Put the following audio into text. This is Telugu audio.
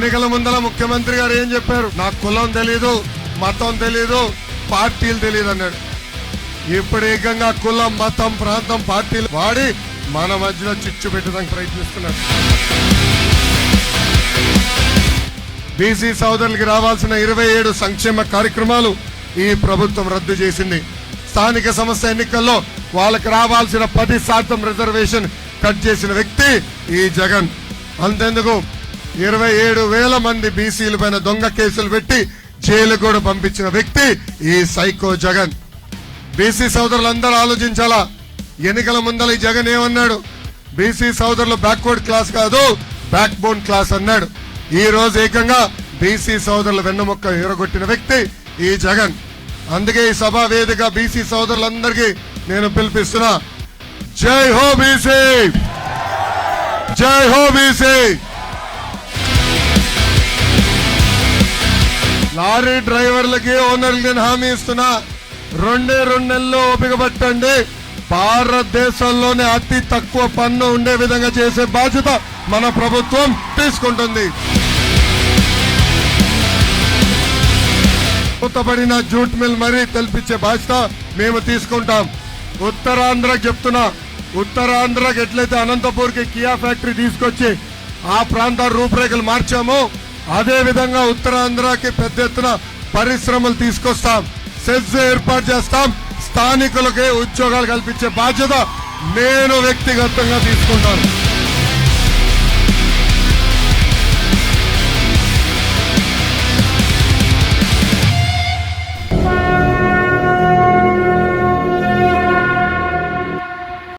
ఎన్నికల ముందల ముఖ్యమంత్రి గారు ఏం చెప్పారు? నాకు కులం తెలీదు, మతం తెలీదు, పార్టీలు తెలియదు అన్నాడు. ఇప్పుడు ఏకంగా కులం, మతం, ప్రాంతం, పార్టీలు వాడి మన మధ్యలో చిచ్చు పెట్టడానికి ప్రయత్నిస్తున్నారు. బీసీ సోదరులకి రావాల్సిన 27 సంక్షేమ కార్యక్రమాలు ఈ ప్రభుత్వం రద్దు చేసింది. స్థానిక సంస్థ ఎన్నికల్లో వాళ్ళకి రావాల్సిన 10% రిజర్వేషన్ కట్ చేసిన వ్యక్తి ఈ జగన్. అంతెందుకు 27,000 మంది బీసీల పైన దొంగ కేసులు పెట్టి జైలు కూడా పంపించిన వ్యక్తి ఈ సైకో జగన్. బీసీ సోదరులందరూ ఆలోచించాలా. ఎన్నికల ముందల ఈ జగన్ ఏమన్నాడు? బీసీ సోదరులు బ్యాక్వర్డ్ క్లాస్ కాదు, బ్యాక్ బోన్ క్లాస్ అన్నాడు. ఈ రోజు ఏకంగా బీసీ సోదరుల వెన్నముక్క ఎరగొట్టిన వ్యక్తి ఈ జగన్. అందుకే ఈ సభా వేదిక బీసీ సోదరులందరికీ నేను పిలిపిస్తున్నా, జై హో బీసీ, జై హో బీసీ. లారీ డ్రైవర్లకి, ఓనర్లకి నేను హామీ ఇస్తున్నా, 2 నెలల్లో ఓపిక పట్టండి. భారతదేశంలోనే అతి తక్కువ పన్ను ఉండే విధంగా చేసే బాధ్యత మన ప్రభుత్వం తీసుకుంటుంది. మూతపడిన జూట్ మిల్ మరీ తెలిపించే బాధ్యత మేము తీసుకుంటాం. ఉత్తరాంధ్రకి చెప్తున్నా, ఉత్తరాంధ్రకి ఎట్లయితే అనంతపూర్కి కియా ఫ్యాక్టరీ తీసుకొచ్చి ఆ ప్రాంత రూపురేఖలు మార్చామో, అదే విధంగా ఉత్తరాంధ్రకి పెద్ద ఎత్తున పరిశ్రమలు తీసుకొస్తాం, సెజ్ ఏర్పాటు చేస్తాం, స్థానికులకే ఉద్యోగాలు కల్పించే బాధ్యత నేను వ్యక్తిగతంగా తీసుకుంటాను.